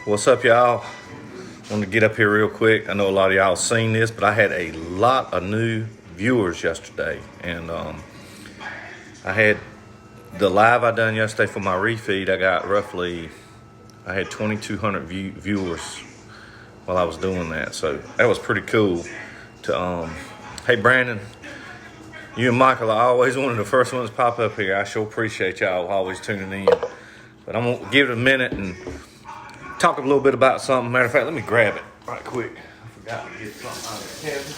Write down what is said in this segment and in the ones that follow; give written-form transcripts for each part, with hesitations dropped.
What's up, y'all? Wanted to get up here real quick. I know a lot of y'all seen this, but I had a lot of new viewers yesterday, and I had the live I done yesterday for my refeed. I had 2,200 viewers while I was doing that, so that was pretty cool. Hey Brandon, you and Michael are always one of the first ones to pop up here. I sure appreciate y'all always tuning in. But I'm gonna give it a minute and talk a little bit about something. Matter of fact, let me grab it right quick. I forgot to get something out of the cabinet.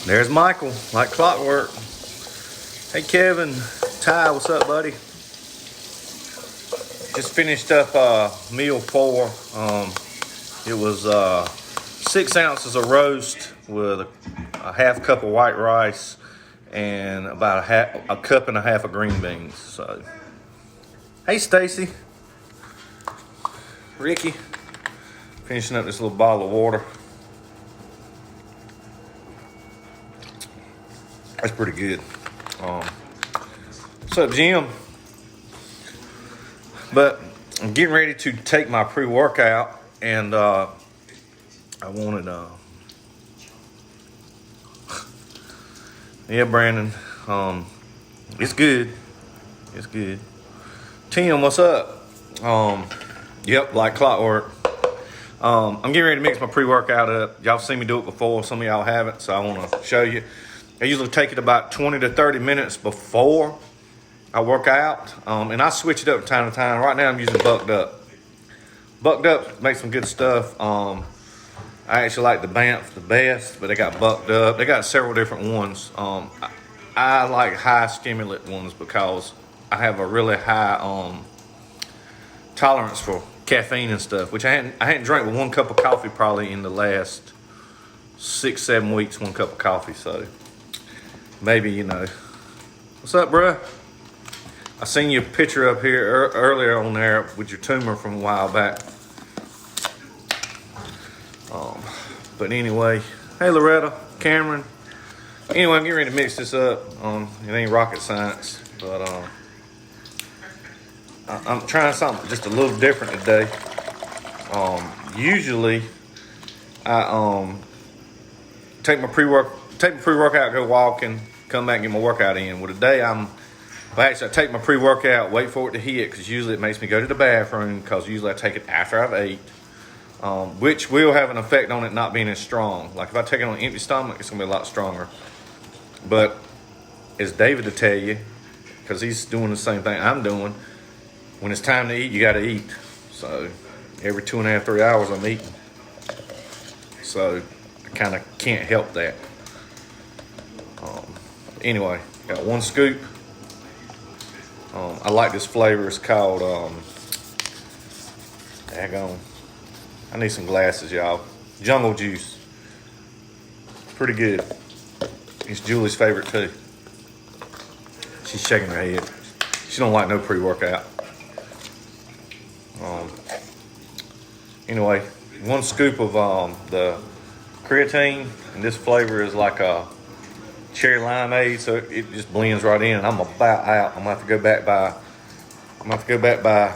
There's Michael, like clockwork. Hey Kevin, Ty, what's up, buddy? Just finished up meal 4. It was 6 ounces of roast with a half cup of white rice and about a cup and a half of green beans. So, hey Stacy, Ricky, finishing up this little bottle of water. That's pretty good. What's up, Jim? But I'm getting ready to take my pre-workout, and I wanted yeah, Brandon. It's good. It's good. Tim, what's up? Yep, like clockwork. I'm getting ready to mix my pre-workout up. Y'all seen me do it before. Some of y'all haven't, so I want to show you. I usually take it about 20 to 30 minutes before I work out, and I switch it up from time to time. Right now I'm using Bucked Up. Bucked Up makes some good stuff. I actually like the Banff the best, but they got Bucked Up. They got several different ones. I like high stimulant ones because I have a really high tolerance for caffeine and stuff, which I hadn't drank with 1 cup of coffee probably in the last 6-7 weeks. 1 cup of coffee, so maybe, you know. What's up, bruh? I seen your picture up here earlier on there with your tumor from a while back. But anyway, hey Loretta, Cameron. Anyway, I'm getting ready to mix this up. It ain't rocket science, but I'm trying something just a little different today. Usually, I take my pre-workout, go walking, come back and get my workout in. Well, today I take my pre-workout, wait for it to hit, because usually it makes me go to the bathroom, because usually I take it after I've ate, which will have an effect on it not being as strong. Like if I take it on an empty stomach, it's going to be a lot stronger. But as David to tell you, because he's doing the same thing I'm doing, when it's time to eat, you got to eat. So every 2.5, 3 hours I'm eating. So I kind of can't help that. Anyway, got 1 scoop. I like this flavor. It's called, daggone. I need some glasses, y'all. Jungle juice. Pretty good. It's Julie's favorite too. She's shaking her head. She don't like no pre-workout. Anyway, 1 scoop of the creatine, and this flavor is like a cherry limeade, so it just blends right in. And I'm about out. I'm gonna have to go back by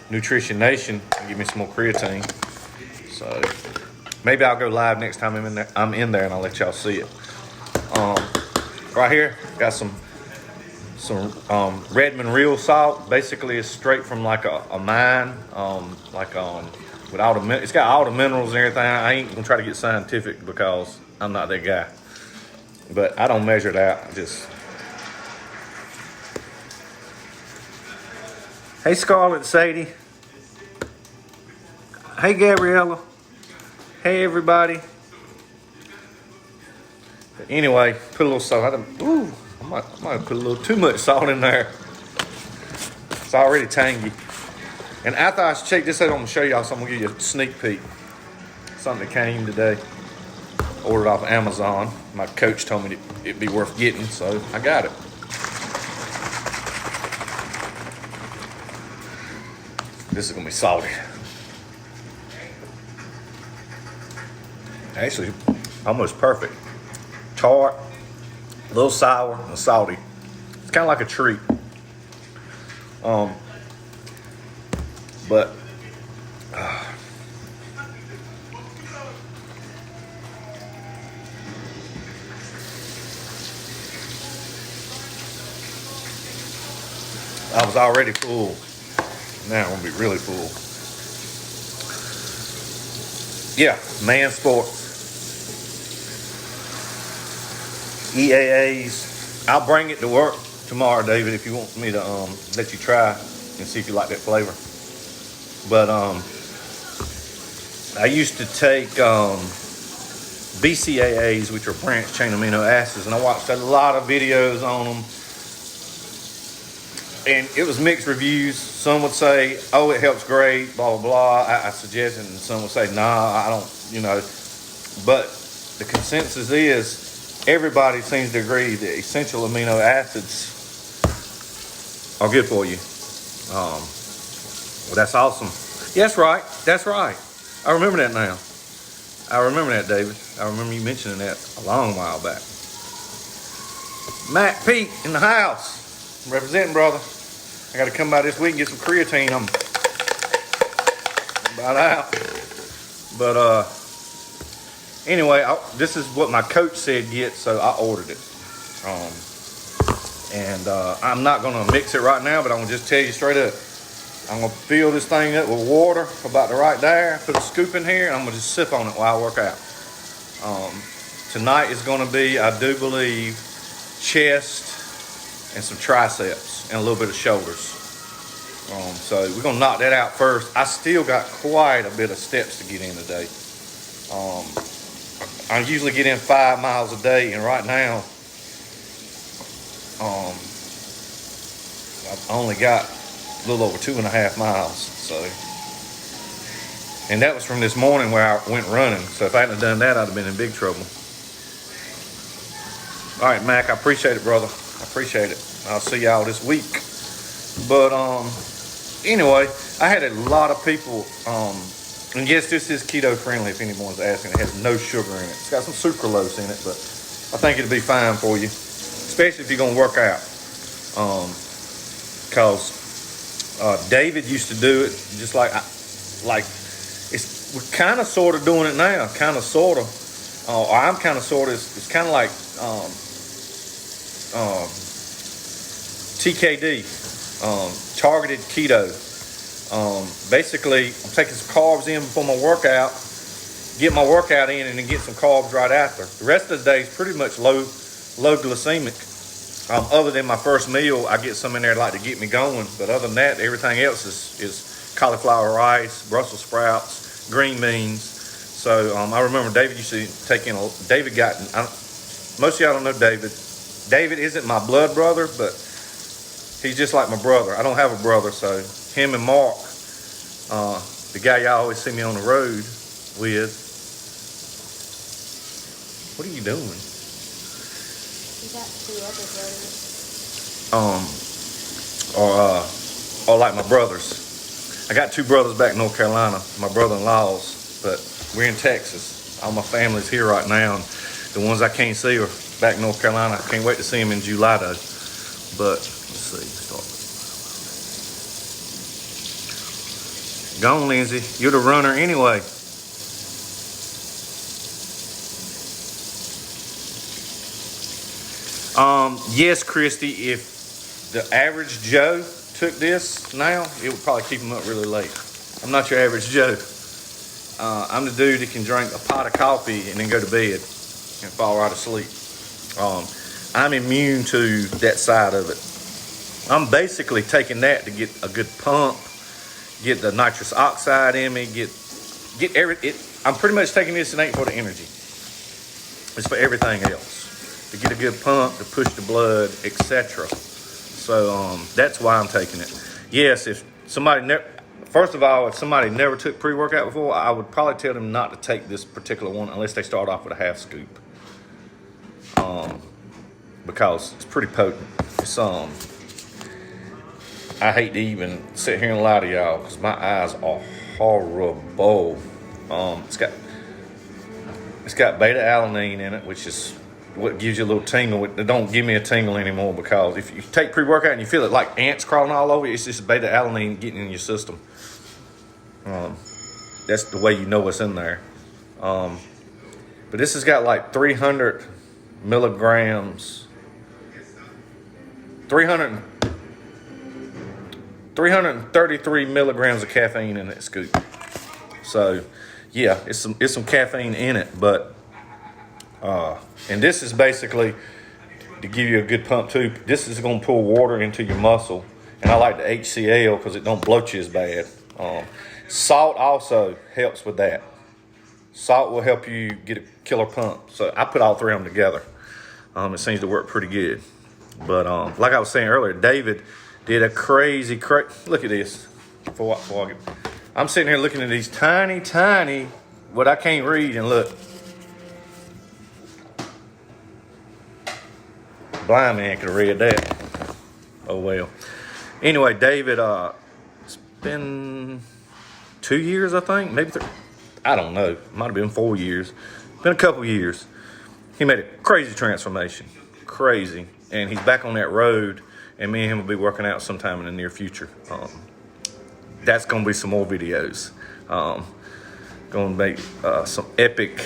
Nutrition Nation and give me some more creatine. So maybe I'll go live next time I'm in there, and I'll let y'all see it. Right here, got some Redmond real salt. Basically, it's straight from like a mine. With all it's got all the minerals and everything. I ain't gonna try to get scientific because I'm not that guy. But I don't measure that. Hey, Scarlett, Sadie. Hey, Gabriella. Hey, everybody. But anyway, put a little salt. I might put a little too much salt in there. It's already tangy. And after I check this out, I'm going to show y'all something. I'm going to give you a sneak peek. Something that came today. Ordered off Amazon. My coach told me it'd be worth getting, so I got it. This is gonna be salty. Actually, almost perfect. Tart, a little sour and salty. kind of like a treat. But I was already full. Now I'm gonna be really full. Yeah, Man Sports. EAAs. I'll bring it to work tomorrow, David, if you want me to let you try and see if you like that flavor. But I used to take BCAAs, which are branched chain amino acids, and I watched a lot of videos on them. And it was mixed reviews. Some would say, oh, it helps great, blah, blah, blah. I suggested, and some would say, nah, I don't, But the consensus is everybody seems to agree that essential amino acids are good for you. Well, that's awesome. Yeah, that's right. I remember that now. I remember that, David. I remember you mentioning that a long while back. Matt Pete in the house. I'm representing, brother. I got to come by this week and get some creatine. I'm about out. But anyway, this is what my coach said get, so I ordered it. I'm not going to mix it right now, but I'm going to just tell you straight up. I'm going to fill this thing up with water about the right there, put a scoop in here, and I'm going to just sip on it while I work out. Tonight is going to be, I do believe, chest and some triceps and a little bit of shoulders. So we're going to knock that out first. I still got quite a bit of steps to get in today. I usually get in 5 miles a day, and right now, I've only got a little over 2.5 miles. So, and that was from this morning where I went running. So if I hadn't done that, I'd have been in big trouble. All right, Mac, I appreciate it, brother. I appreciate it. I'll see y'all this week. But anyway, I had a lot of people, and yes, this is keto friendly if anyone's asking. It has no sugar in it. It's got some sucralose in it, but I think it'll be fine for you, especially if you're gonna work out. Cause David used to do it just like we're kind of sort of doing it now, kind of sort of, or I'm kind of sort of. It's kind of like TKD, targeted keto. Basically, I'm taking some carbs in before my workout, get my workout in, and then get some carbs right after. The rest of the day is pretty much low glycemic. Other than my first meal, I get some in there like to get me going. But other than that, everything else is cauliflower rice, Brussels sprouts, green beans. So I remember David used to take in most of y'all don't know David. David isn't my blood brother, but he's just like my brother. I don't have a brother, so him and Mark, the guy y'all always see me on the road with. What are you doing? You got 2 other brothers. Or like my brothers. I got 2 brothers back in North Carolina, my brother-in-laws, but we're in Texas. All my family's here right now, and the ones I can't see are back in North Carolina. I can't wait to see them in July, though. But let's see. Go on, Lindsay. You're the runner anyway. Yes, Christy, if the average Joe took this now, it would probably keep him up really late. I'm not your average Joe. I'm the dude that can drink a pot of coffee and then go to bed and fall right asleep. I'm immune to that side of it. I'm basically taking that to get a good pump, get the nitrous oxide in me, I'm pretty much taking this, and ain't for the energy. It's for everything else. To get a good pump, to push the blood, etc. So that's why I'm taking it. Yes, if somebody if somebody never took pre-workout before, I would probably tell them not to take this particular one unless they start off with a half scoop. Because it's pretty potent. It's I hate to even sit here and lie to y'all because my eyes are horrible. It's got beta alanine in it, which is what gives you a little tingle. It don't give me a tingle anymore, because if you take pre-workout and you feel it like ants crawling all over you, it's just beta alanine getting in your system. That's the way you know what's in there. But this has got like 300 milligrams, 333 milligrams of caffeine in that scoop. So, yeah, it's some caffeine in it, but and this is basically to give you a good pump too. This is going to pull water into your muscle, and I like the HCl because it don't bloat you as bad. Salt also helps with that. Salt will help you get a killer pump. So I put all three of them together. It seems to work pretty good. But like I was saying earlier, David did a crazy. Look at this. I'm sitting here looking at these tiny, what I can't read, and look. Blind man could have read that. Oh well. Anyway, David, it's been 2 years, I think, maybe 3. I don't know. Might have been 4 years. Been a couple years. He made a crazy transformation. Crazy. And he's back on that road, and me and him will be working out sometime in the near future. That's going to be some more videos. Going to make some epic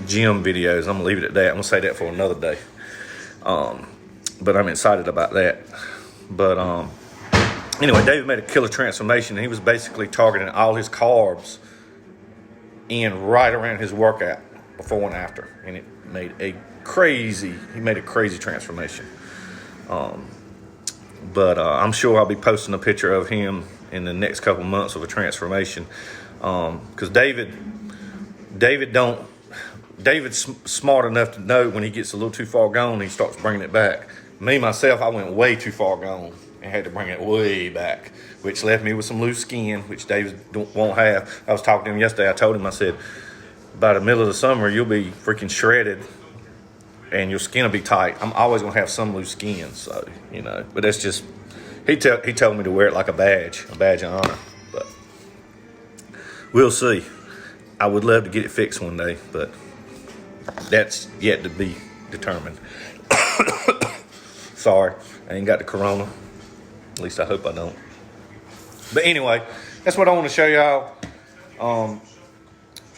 gym videos. I'm going to leave it at that. I'm going to say that for another day. But I'm excited about that. But anyway, David made a killer transformation, and he was basically targeting all his carbs in right around his workout, before and after, and it made a crazy transformation. But I'm sure I'll be posting a picture of him in the next couple months of a transformation, because David's smart enough to know when he gets a little too far gone, he starts bringing it back. Me, myself, I went way too far gone and had to bring it way back, which left me with some loose skin, which David won't have. I was talking to him yesterday. I told him, I said, by the middle of the summer, you'll be freaking shredded and your skin will be tight. I'm always going to have some loose skin, so, you know. But that's just, he told me to wear it like a badge of honor. But we'll see. I would love to get it fixed one day, but that's yet to be determined. Sorry, I ain't got the corona. At least I hope I don't. But anyway, that's what I want to show y'all.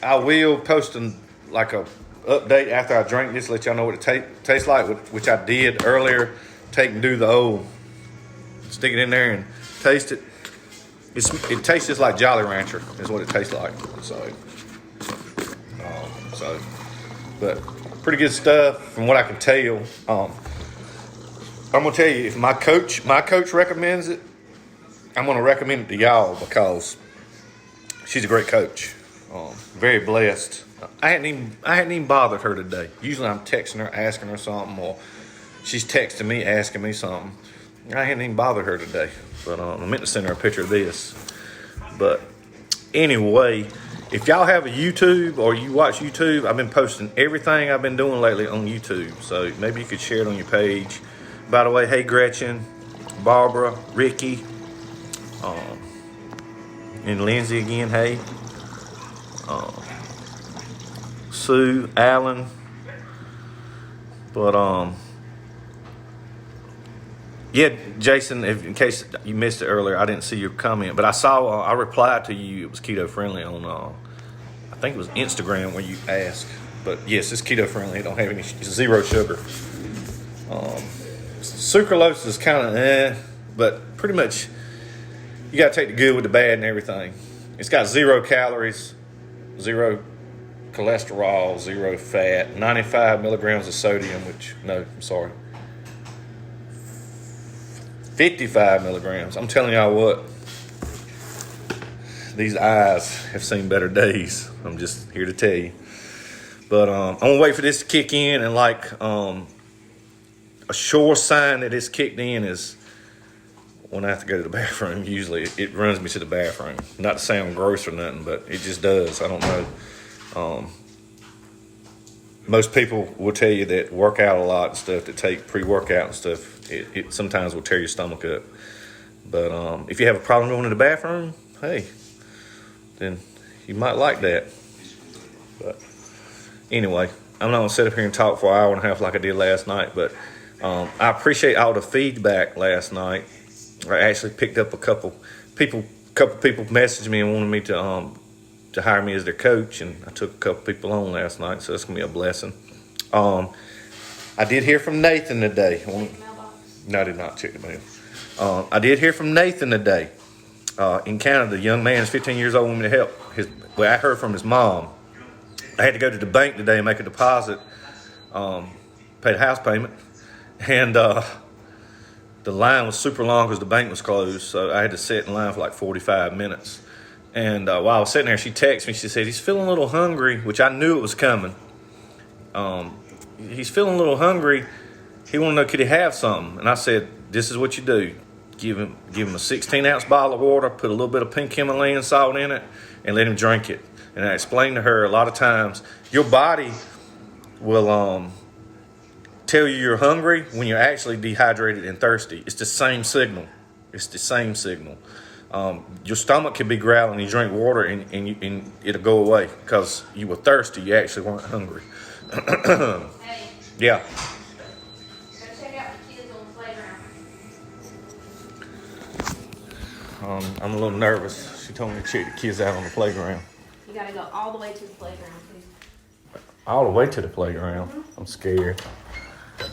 I will post a update after I drink this, let y'all know what it tastes like, which I did earlier. Take and do the old, stick it in there and taste it. It tastes just like Jolly Rancher is what it tastes like. But pretty good stuff from what I can tell. I'm gonna tell you, if my coach recommends it, I'm gonna recommend it to y'all because she's a great coach. Very blessed. I hadn't even bothered her today. Usually I'm texting her, asking her something, or she's texting me, asking me something. I hadn't even bothered her today. But I meant to send her a picture of this. But anyway, if y'all have a YouTube or you watch YouTube, I've been posting everything I've been doing lately on YouTube. So maybe you could share it on your page. By the way, hey Gretchen, Barbara, Ricky, and Lindsay again, hey. Sue, Alan. But yeah, Jason, in case you missed it earlier, I didn't see your comment, but I replied to you. It was keto friendly on I think it was Instagram where you asked. But yes, it's keto friendly. It don't have any zero sugar. Sucralose is kind of but pretty much you got to take the good with the bad and everything. It's got 0 calories, 0 cholesterol, 0 fat, 95 milligrams of sodium, 55 milligrams. I'm telling y'all what, these eyes have seen better days. I'm just here to tell you. But I'm going to wait for this to kick in, and a sure sign that it's kicked in is when I have to go to the bathroom. Usually it runs me to the bathroom. Not to sound gross or nothing, but it just does. I don't know. Most people will tell you that work out a lot and stuff, that take pre-workout and stuff, it sometimes will tear your stomach up. But if you have a problem going to the bathroom, hey, then you might like that. But anyway, I'm not gonna sit up here and talk for an hour and a half like I did last night, but I appreciate all the feedback last night. I actually picked up a couple people messaged me and wanted me to hire me as their coach, and I took a couple people on last night, so it's gonna be a blessing. I did hear from Nathan today. No, I did not check the mail. I did hear from Nathan today. In Canada, the young man is 15 years old, wanted me to help. I heard from his mom. I had to go to the bank today and make a deposit, pay the house payment, and the line was super long because the bank was closed, so I had to sit in line for like 45 minutes. And while I was sitting there, she texted me. She said, he's feeling a little hungry, which I knew it was coming. He's feeling a little hungry. He wanted to know, could he have something? And I said, this is what you do. Give him a 16-ounce bottle of water, put a little bit of pink Himalayan salt in it, and let him drink it. And I explained to her a lot of times, your body will tell you you're hungry when you're actually dehydrated and thirsty. It's the same signal. Your stomach can be growling, you drink water, and it'll go away because you were thirsty. You actually weren't hungry. Hey. Yeah. Go check out the kids on the playground. I'm a little nervous. She told me to check the kids out on the playground. You gotta go all the way to the playground, too. All the way to the playground. I'm scared. Go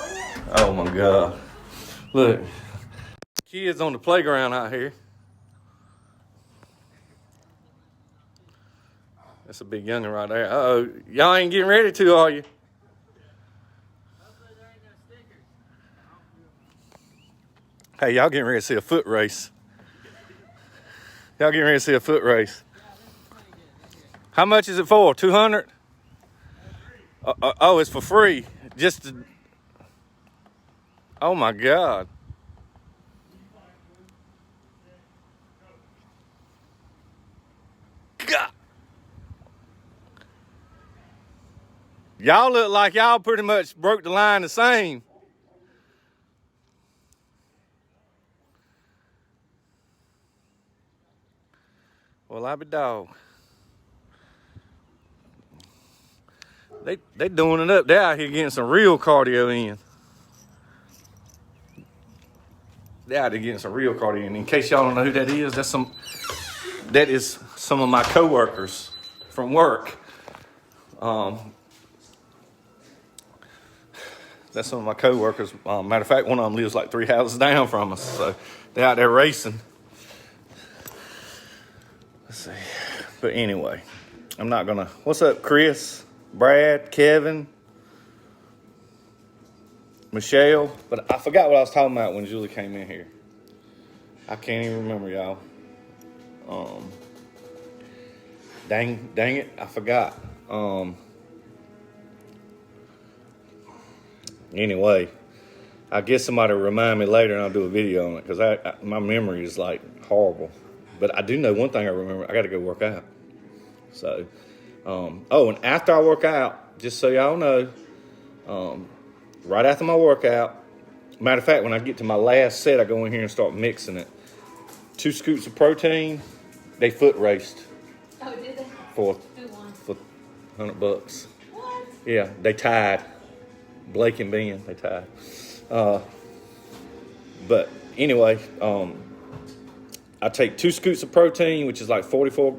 ahead. Oh my God. Look. Kids on the playground out here. That's a big youngin' right there. Uh-oh. Y'all ain't getting ready to, are you? Hey, y'all getting ready to see a foot race. Y'all getting ready to see a foot race. How much is it for? 200? Oh, it's for free. Oh my God. God. Y'all look like y'all pretty much broke the line the same. Well, I be dog. They doing it up. They're out here getting some real cardio in. They're out here getting some real cardio in. In case y'all don't know who that is, that is some of my coworkers from work. That's some of my coworkers. Matter of fact, one of them lives like 3 houses down from us. So they're out there racing. Let's see. But anyway, I'm not gonna. What's up, Chris, Brad, Kevin, Michelle? But I forgot what I was talking about when Julie came in here. I can't even remember, y'all. Dang it, I forgot. Anyway, I guess somebody will remind me later and I'll do a video on it because my memory is like horrible. But I do know one thing I remember. I got to go work out. So, and after I work out, just so y'all know, right after my workout, matter of fact, when I get to my last set, I go in here and start mixing it. 2 scoops of protein, they foot raced. Oh, did they? For $100. What? Yeah, they tied. Blake and Ben, they tied. But anyway, I take 2 scoops of protein, which is like 44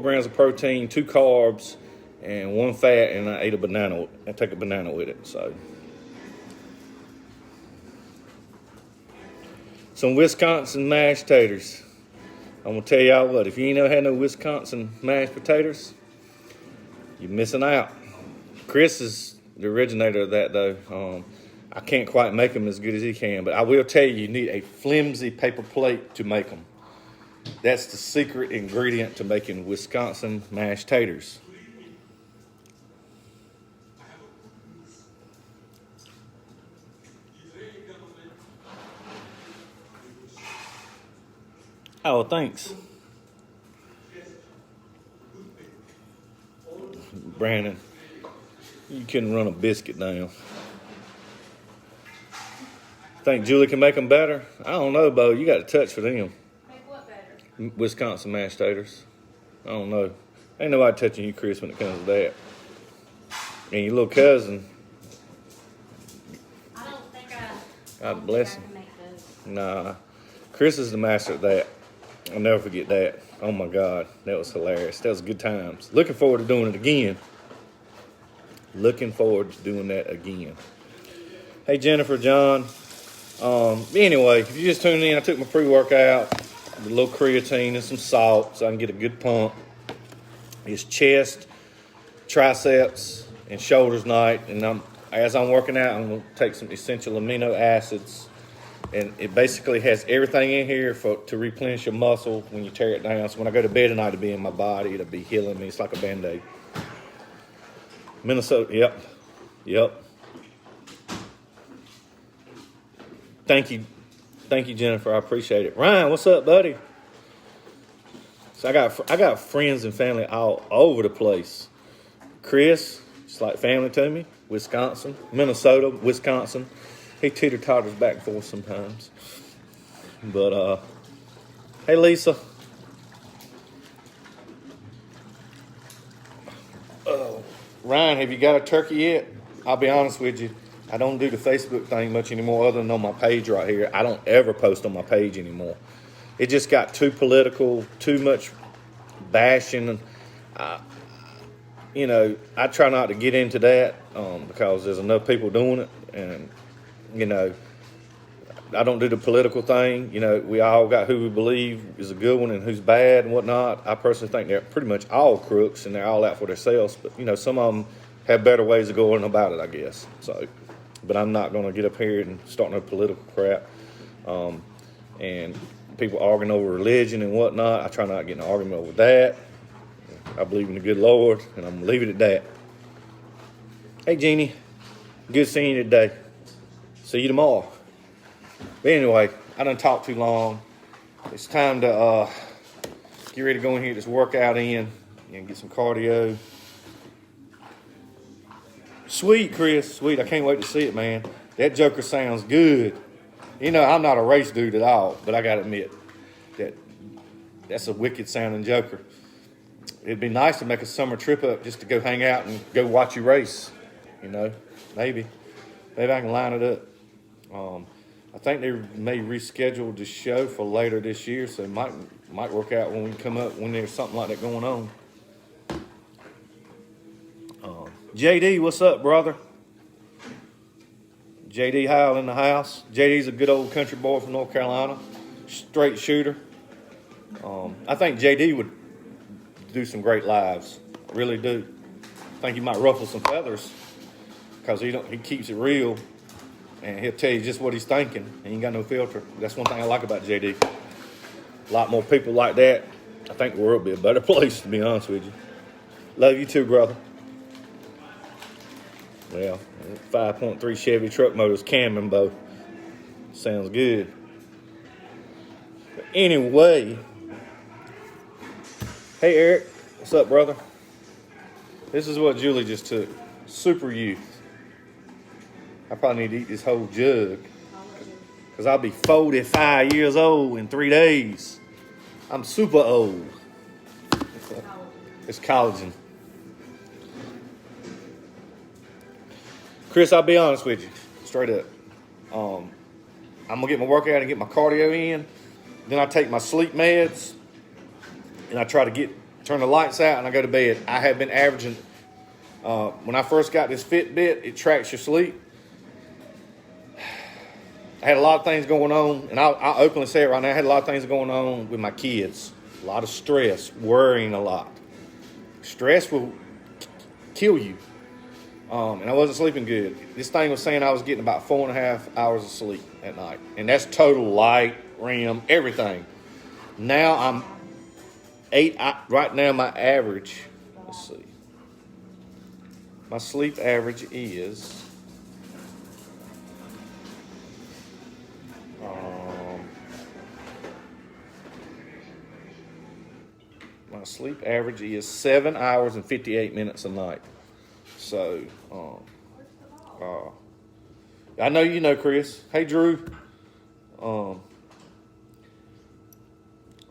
grams of protein, 2 carbs, and 1 fat, and I ate a banana. I take a banana with it. So some Wisconsin mashed taters. I'm gonna tell y'all what, if you ain't never had no Wisconsin mashed potatoes, you're missing out. Chris is the originator of that, though. I can't quite make them as good as he can, but I will tell you, you need a flimsy paper plate to make them. That's the secret ingredient to making Wisconsin mashed taters. Oh, thanks. Brandon, you couldn't run a biscuit down. Think Julie can make them better? I don't know, Bo. You got a touch for them. Make what better? Wisconsin mashed taters. I don't know. Ain't nobody touching you, Chris, when it comes to that. And your little cousin, I don't think I God bless him. can make those. Nah, Chris is the master of that. I'll never forget that. Oh my God, that was hilarious. That was good times. Looking forward to doing it again. Looking forward to doing that again. Hey, Jennifer, John. Anyway, if you just tuned in, I took my pre-workout, a little creatine and some salt so I can get a good pump. It's chest, triceps, and shoulders night. And as I'm working out, I'm going to take some essential amino acids. And it basically has everything in here to replenish your muscle when you tear it down. So when I go to bed tonight, it'll be in my body. It'll be healing me. It's like a Band-Aid. Minnesota, yep. Thank you, Jennifer. I appreciate it. Ryan, what's up, buddy? So I got friends and family all over the place. Chris, it's like family to me. Wisconsin, Minnesota, Wisconsin. He teeter-totters back and forth sometimes. But, hey, Lisa. Ryan, have you got a turkey yet? I'll be honest with you. I don't do the Facebook thing much anymore other than on my page right here. I don't ever post on my page anymore. It just got too political, too much bashing. I try not to get into that because there's enough people doing it. And, I don't do the political thing. We all got who we believe is a good one and who's bad and whatnot. I personally think they're pretty much all crooks and they're all out for themselves. But, some of them have better ways of going about it, I guess. So, but I'm not going to get up here and start no political crap. And people arguing over religion and whatnot. I try not to get in an argument over that. I believe in the good Lord, and I'm going to leave it at that. Hey, Jeannie. Good seeing you today. See you tomorrow. But anyway, I done talked too long. It's time to get ready to go in here, get this workout in, and get some cardio. Sweet, Chris. Sweet. I can't wait to see it, man. That Joker sounds good. I'm not a race dude at all, but I got to admit that's a wicked sounding Joker. It'd be nice to make a summer trip up just to go hang out and go watch you race. Maybe I can line it up. I think they may reschedule the show for later this year, so it might work out when we come up when there's something like that going on. JD, what's up, brother? JD Howell in the house. JD's a good old country boy from North Carolina, straight shooter. I think JD would do some great lives. I really do. I think he might ruffle some feathers because he keeps it real. And he'll tell you just what he's thinking. He ain't got no filter. That's one thing I like about JD. A lot more people like that. I think the world will be a better place, to be honest with you. Love you too, brother. Well, 5.3 Chevy truck motors, Cameron bow. Sounds good. But anyway. Hey, Eric. What's up, brother? This is what Julie just took. Super Youth. I probably need to eat this whole jug because I'll be 45 years old in 3 days. I'm super old. It's collagen. Chris, I'll be honest with you, straight up. I'm going to get my workout and get my cardio in. Then I take my sleep meds and I try to turn the lights out and I go to bed. I have been averaging, when I first got this Fitbit, it tracks your sleep. I had a lot of things going on, and I'll openly say it right now. I had a lot of things going on with my kids. A lot of stress, worrying a lot. Stress will kill you. And I wasn't sleeping good. This thing was saying I was getting about 4.5 hours of sleep at night. And that's total light, REM, everything. Now I'm 8. Right now my average, let's see. My sleep average is... my sleep average is 7 hours and 58 minutes a night. So, I know you know Chris. Hey, Drew.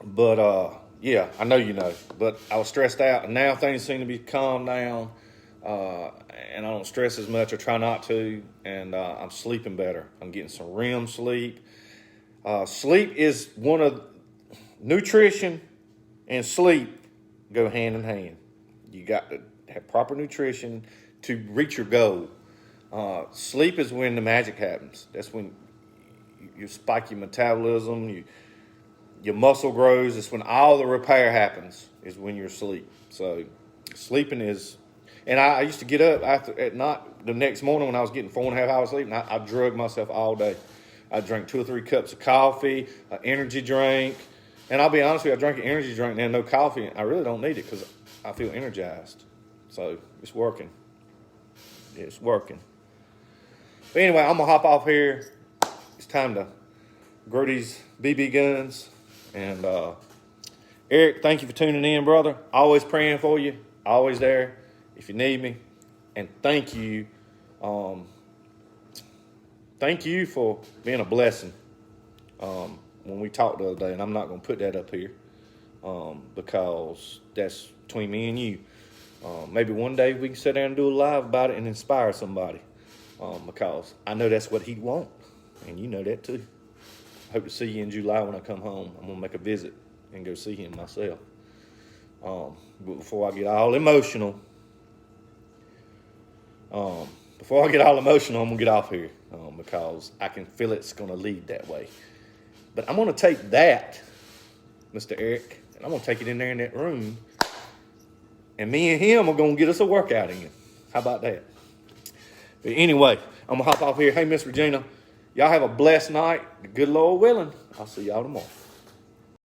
But yeah, I know you know, but I was stressed out, and now things seem to be calmed down, and I don't stress as much or try not to, and I'm sleeping better. I'm getting some REM sleep. Sleep is one of nutrition and sleep go hand in hand. You got to have proper nutrition to reach your goal. Sleep is when the magic happens. That's when you spike your metabolism, your muscle grows. It's when all the repair happens, is when you're asleep. So sleeping is, and I used to get up at night the next morning when I was getting 4.5 hours sleep, and I drugged myself all day. I drank 2 or 3 cups of coffee, an energy drink, and I'll be honest with you, I drank an energy drink and no coffee. I really don't need it because I feel energized. So it's working. It's working. But anyway, I'm going to hop off here. It's time to grow these BB guns. And Eric, thank you for tuning in, brother. Always praying for you. Always there if you need me. And thank you. Thank you for being a blessing when we talked the other day. And I'm not going to put that up here because that's between me and you. Maybe one day we can sit down and do a live about it and inspire somebody because I know that's what he'd want. And you know that too. I hope to see you in July when I come home. I'm going to make a visit and go see him myself. But before I get all emotional, I'm going to get off here because I can feel it's going to lead that way. But I'm going to take that, Mr. Eric, and I'm going to take it in there in that room. And me and him are going to get us a workout in. How about that? But anyway, I'm going to hop off here. Hey, Miss Regina, y'all have a blessed night. Good Lord willing. I'll see y'all tomorrow.